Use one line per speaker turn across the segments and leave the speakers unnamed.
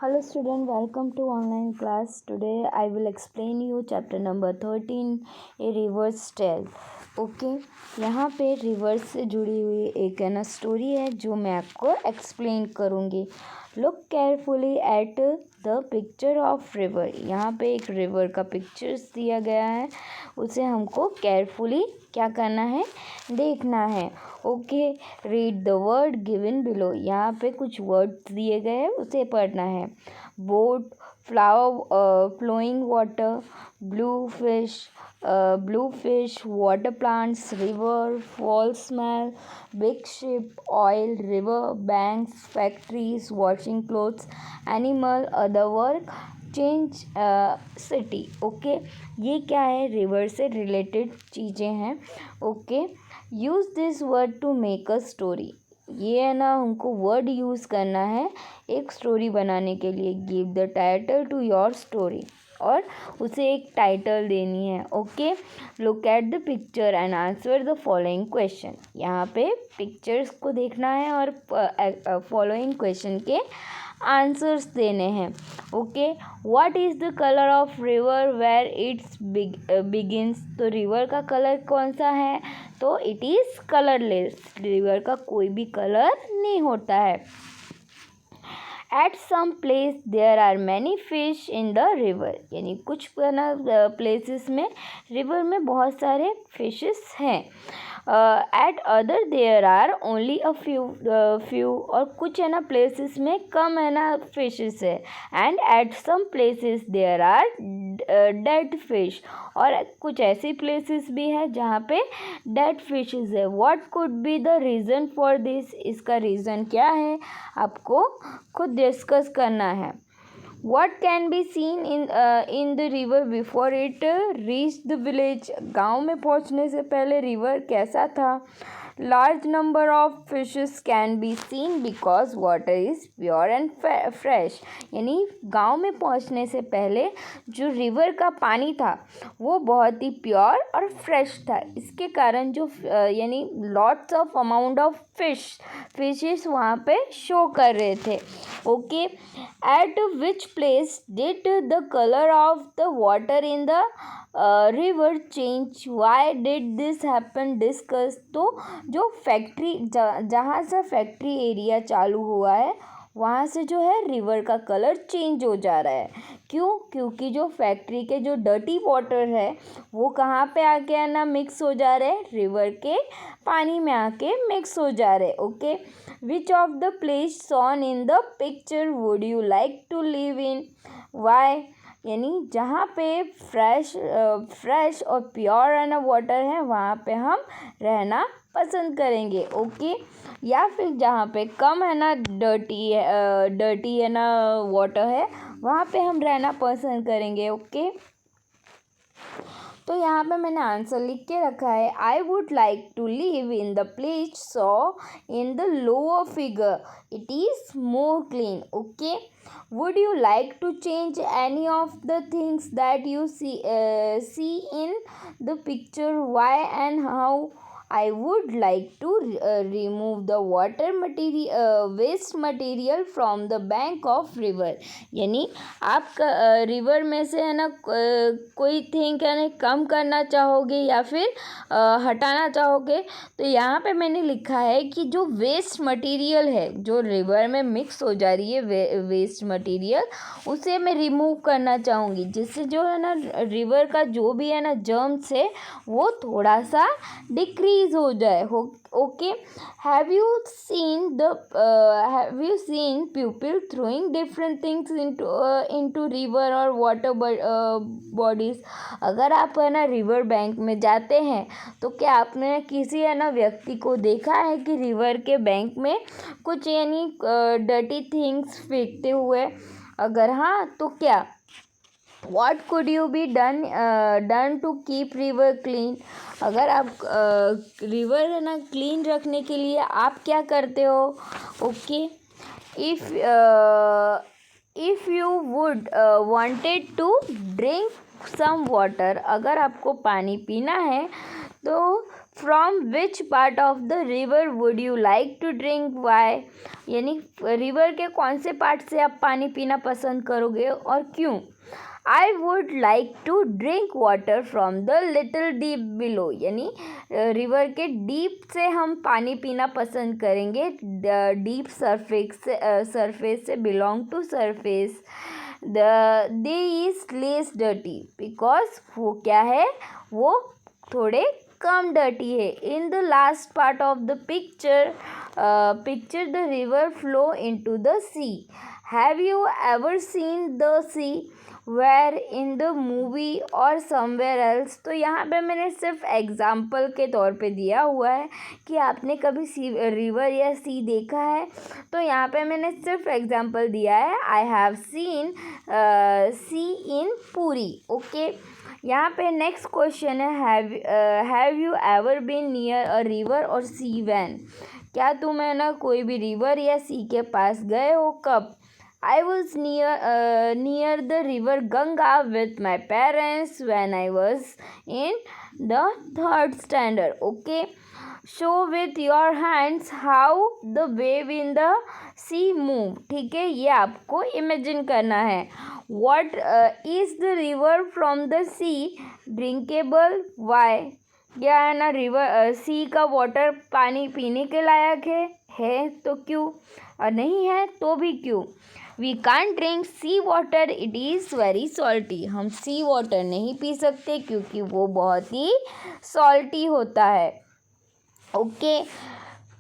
Hello student, welcome to online class. Today I will explain you chapter number 13, a reverse tale. Okay यहाँ पे reverse से जुड़ी हुई एक है ना स्टोरी है जो मैं आपको एक्सप्लेन करूँगी. Look carefully at the picture of river. यहाँ पे एक रिवर का पिक्चर्स दिया गया है, उसे हमको केयरफुली क्या करना है, देखना है. Okay, read the word given below. यहाँ पे कुछ वर्ड्स दिए गए हैं, उसे पढ़ना है. Boat, flower, flowing water, blue fish, water plants, river, fall smell, big ship, oil, river, banks, factories, washing clothes, animal, other work, change city. Okay, ये क्या है, रिवर से रिलेटेड चीज़ें हैं. Okay, use this word to make a story. ये है ना, हमको वर्ड यूज़ करना है एक स्टोरी बनाने के लिए. Give the title to your story, और उसे एक टाइटल देनी है. Okay, look at the picture and answer the following question. यहाँ पे पिक्चर्स को देखना है और फॉलोइंग क्वेश्चन के आंसर्स देने हैं. Okay, what is the colour of river where it's begins. तो रिवर का कलर कौन सा है, तो इट इज़ कलरलेस. रिवर का कोई भी कलर नहीं होता है. At some place there are many fish in the river. यानी कुछ प्लेसेस में रिवर में बहुत सारे फिशेस हैं. At other there are only a few. और कुछ है ना प्लेसेस में कम है ना फिशेस है. And at some places there are dead fish. और कुछ ऐसी प्लेसेस भी है जहाँ पे डेड फिशेस है. What could be the reason for this. इसका रीज़न क्या है, आपको खुद डिस्कस करना है. What can be seen in the river before it reached the village. गाँव में पहुँचने से पहले रिवर कैसा था. Large number of fishes can be seen because water is pure and fresh. यानी गांव में पहुंचने से पहले जो रिवर का पानी था वो बहुत ही प्योर और फ्रेश था. इसके कारण जो यानी lots of amount of fishes वहाँ पे शो कर रहे थे. Okay, eight which place did the colour of the water in the river change. Why did this happen, discuss. तो जो फैक्ट्री जहाँ से फैक्ट्री एरिया चालू हुआ है वहाँ से जो है रिवर का कलर चेंज हो जा रहा है. क्यों, क्योंकि जो फैक्ट्री के जो डर्टी वाटर है वो कहाँ पे आके है ना मिक्स हो जा रहे हैं, रिवर के पानी में आके मिक्स हो जा रहे. Okay, which of the place shown in the picture would you like to live in. Why, यानी जहाँ पे फ्रेश और प्योर है ना वाटर है वहाँ पे हम रहना पसंद करेंगे. ओके, या फिर जहाँ पे कम है ना डर्टी है ना वाटर है वहाँ पे हम रहना पसंद करेंगे. ओके, तो यहाँ पे मैंने आंसर लिख के रखा है. I would like to live in the place so in the lower figure. It is more clean. Okay, would you like to change any of the things that you see in the picture. Why and how. I would like to remove the water material waste material from the bank of river. यानी आप river में से है ना कोई thing है ना कम करना चाहोगे या फिर हटाना चाहोगे. तो यहाँ पे मैंने लिखा है कि जो वेस्ट मटेरियल है जो रिवर में मिक्स हो जा रही है वेस्ट मटेरियल, उसे मैं रिमूव करना चाहूँगी, जिससे जो है ना रिवर का जो भी है ना जर्म्स है वो थोड़ा सा डिक्रीज हो जाए. Okay, have you seen people throwing different things into river और वाटर बॉडीज. अगर आप है ना रिवर बैंक में जाते हैं तो क्या आपने किसी है ना व्यक्ति को देखा है कि रिवर के बैंक में कुछ यानी डर्टी थिंग्स फेंकते हुए. अगर हाँ तो क्या. What could you be done to keep river clean. अगर आप रिवर है ना क्लीन रखने के लिए आप क्या करते हो. Okay, if you would wanted to drink some water. अगर आपको पानी पीना है तो from which part of the river would you like to drink, why, यानी रिवर के कौन से पार्ट से आप पानी पीना पसंद करोगे और क्यों। I would like to drink water from the little deep below, यानी रिवर के डीप से हम पानी पीना पसंद करेंगे, डीप सरफेस से, belong to surface. They is less dirty, because वो क्या है, वो थोड़े कम डर्टी है। In the last part of the picture the river flow into the sea. Have you ever seen the sea where in the movie और somewhere else. तो यहाँ पे मैंने सिर्फ एग्जाम्पल के तौर पे दिया हुआ है कि आपने कभी रिवर या सी देखा है, तो यहाँ पे मैंने सिर्फ एग्जाम्पल दिया है। आई हैव सीन सी इन पूरी। ओके, यहाँ पे नेक्स्ट क्वेश्चन है, have you ever been near a river और सी वैन। क्या तुम है ना कोई भी रिवर या सी के पास गए हो, कब। I was near the river Ganga with my parents when I was in the 3rd standard. Okay, show with your hands how the wave in the sea move. ठीक है, ये आपको इमेजिन करना है। What is the river from the sea drinkable? Why? क्या है ना river सी का वाटर पानी पीने के लायक है तो क्यों, और नहीं है तो भी क्यों। We can't drink sea water, it is very salty. हम सी वाटर नहीं पी सकते क्योंकि वो बहुत ही सॉल्टी होता है। Okay,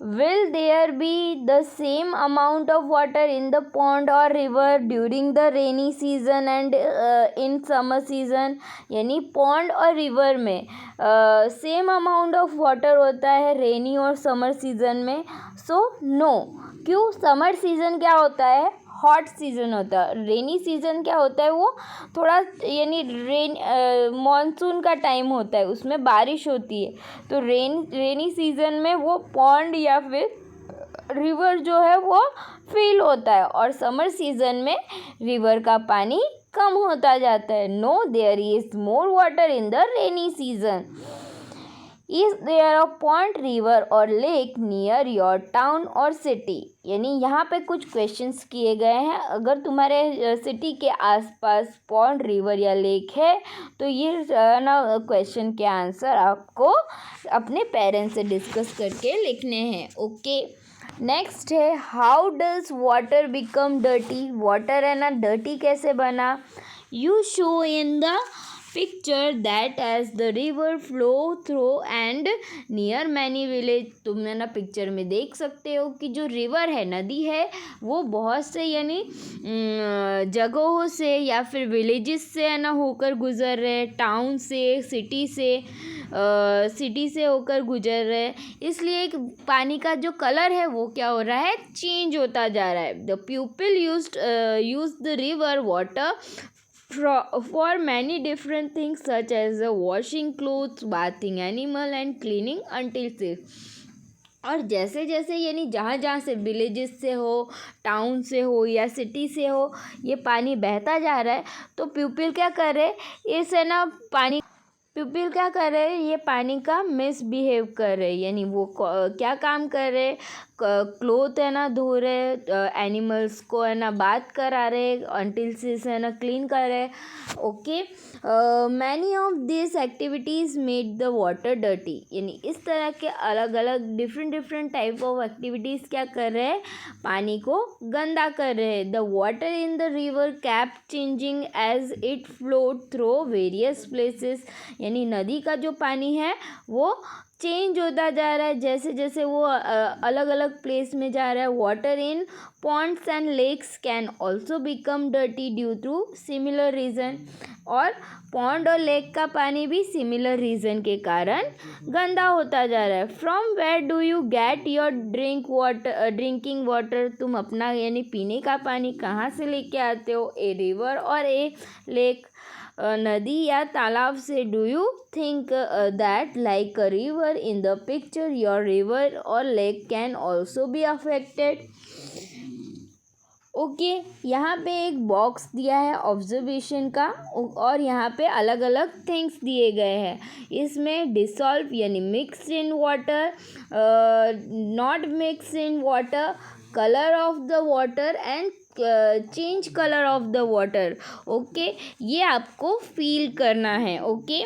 will there be the same amount of water in the pond और river during the rainy season and in summer season, यानी पॉन्ड और रिवर में सेम अमाउंट ऑफ वाटर होता है रेनी और समर सीजन में। सो नो, क्यों, summer season क्या होता है, हॉट सीज़न होता है। रेनी सीज़न क्या होता है, वो थोड़ा यानी मानसून का टाइम होता है, उसमें बारिश होती है। तो रेनी सीज़न में वो पॉन्ड या फिर रिवर जो है वो फिल होता है, और समर सीज़न में रिवर का पानी कम होता जाता है। No, there is more water in the rainy season. Is there a point, river और लेक नियर योर टाउन और सिटी, यानी यहाँ पे कुछ क्वेश्चंस किए गए हैं। अगर तुम्हारे सिटी के आसपास पॉन्ड, रिवर या लेक है तो ये ना क्वेश्चन के आंसर आपको अपने पेरेंट्स से डिस्कस करके लिखने हैं। ओके, नेक्स्ट है, how does water become dirty. Water है ना डर्टी कैसे बना। You show in the picture that as the river flow through and near many village. तुम है ना पिक्चर में देख सकते हो कि जो रिवर है, नदी है, वो बहुत से यानी जगहों से या फिर विलेजेस से है ना होकर गुजर रहे, टाउन से, सिटी से होकर गुजर रहे। इसलिए पानी का जो कलर है वो क्या हो रहा है, चेंज होता जा रहा है। The people use the river water for many different things such as washing clothes, bathing animal and cleaning utensils। और जैसे जैसे यानी जहाँ जहाँ से विलेजेस से हो, टाउन से हो या सिटी से हो, ये पानी बहता जा रहा है, तो पीपल क्या कर रहे, इसे ना पानी पीपल क्या कर रहे हैं, ये पानी का मिसबिहेव कर रहे, यानी वो क्या काम कर रहे, क्लोथ है ना धो रहे, एनिमल्स को है ना बात करा रहे, अंटिल्स है ना क्लीन कर रहे। Okay, many of this activities made the water dirty, यानी इस तरह के अलग अलग डिफरेंट टाइप ऑफ एक्टिविटीज़ क्या कर रहे हैं, पानी को गंदा कर रहे हैं। The water in the river keep changing as it flowed through various places, यानी नदी का जो पानी है वो चेंज होता जा रहा है जैसे जैसे वो अलग अलग प्लेस में जा रहा है। Water in ponds and lakes can also become dirty due to similar reason, और पॉन्ड और लेक का पानी भी सिमिलर रीज़न के कारण गंदा होता जा रहा है। From where do you get your drinking water, तुम अपना यानी पीने का पानी कहाँ से लेके आते हो, ए रिवर और ए लेक, नदी या तालाब से। Do you think that like a river in the picture your river और lake can also be affected. Okay, यहाँ पे एक बॉक्स दिया है ऑब्जर्वेशन का और यहाँ पे अलग अलग थिंग्स दिए गए हैं। इसमें डिसॉल्व यानी mix in water, not mix in water, colour of the water and change colour of the water. Okay, ये आपको फील करना है। ओके,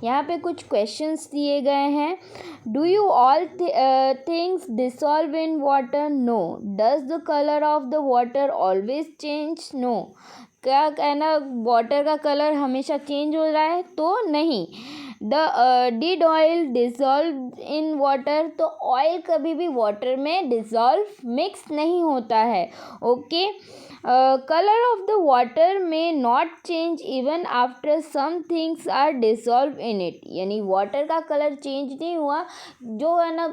यहाँ पे कुछ क्वेश्चंस दिए गए हैं। Do you all things dissolve in water? No. Does the colour of the water always change? No. क्या कहना, वाटर का कलर हमेशा चेंज हो रहा है? तो नहीं। Did oil dissolve in water? तो ऑयल कभी भी वाटर में डिसॉल्व मिक्स नहीं होता है। Okay, colour of the water may not change even after some things are dissolve in it, यानी वाटर का कलर चेंज नहीं हुआ, जो है ना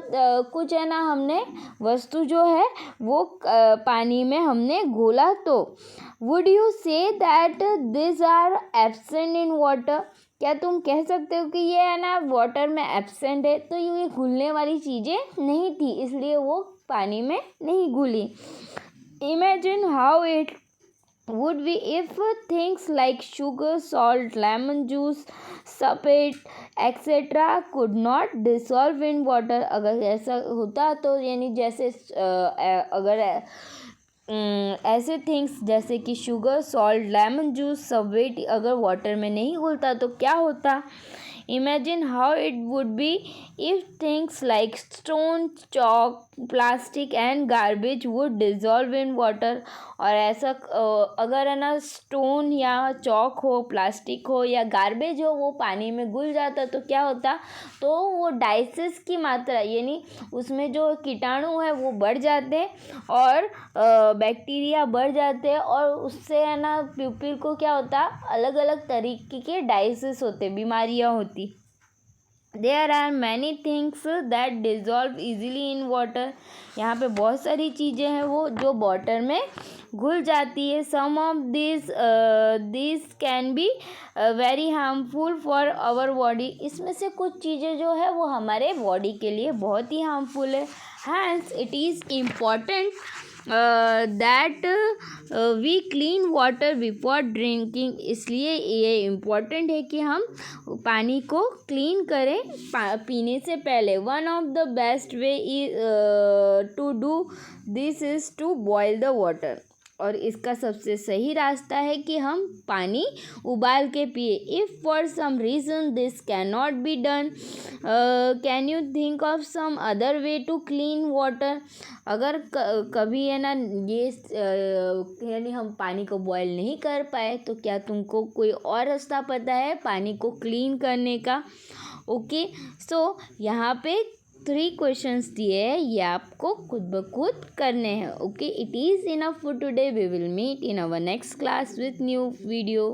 कुछ है ना हमने वस्तु जो है वो पानी में हमने घोला तो। Would you say that this are absent in water? क्या तुम कह सकते हो कि ये है ना वाटर में एब्सेंट है? तो ये घुलने वाली चीज़ें नहीं थी, इसलिए वो पानी में नहीं घुली। Imagine how it would be if things like sugar, salt, lemon juice, spirit, etc. could not dissolve in water। अगर ऐसा होता तो यानी जैसे अगर ऐसे थिंग्स जैसे कि शुगर, सॉल्ट, लेमन जूस, सब्वेट अगर वाटर में नहीं घुलता तो क्या होता। Imagine how it would be if things like stone, chalk, plastic and garbage would dissolve in water। और ऐसा अगर है ना स्टोन या चौक हो, प्लास्टिक हो या गार्बेज हो, वो पानी में घुल जाता तो क्या होता। तो वो डाइसेस की मात्रा यानी उसमें जो कीटाणु है वो बढ़ जाते और बैक्टीरिया बढ़ जाते और उससे है ना पीपल को क्या होता, अलग अलग तरीके के डाइसेस होते, बीमारियां होती। There are many things that dissolve easily in water. यहाँ पे बहुत सारी चीज़ें हैं वो जो वाटर में घुल जाती है। Some of this can be very harmful for our body. इसमें से कुछ चीज़ें जो है वो हमारे बॉडी के लिए बहुत ही हार्मफुल है। Hence it is important that we clean water before drinking. इसलिए ये इम्पॉर्टेंट है कि हम पानी को क्लीन करें पीने से पहले। One of the best way to do this is to boil the water. और इसका सबसे सही रास्ता है कि हम पानी उबाल के पिए। If for some reason this can not be done, can you think of some other way to clean water. अगर कभी है ना ये यानी हम पानी को बॉयल नहीं कर पाए तो क्या तुमको कोई और रास्ता पता है पानी को क्लीन करने का। ओके, सो यहाँ पे 3 क्वेश्चंस दिए हैं, ये आपको खुद ब खुद करने हैं। Okay, it is enough for today. We will meet in our next class with new video.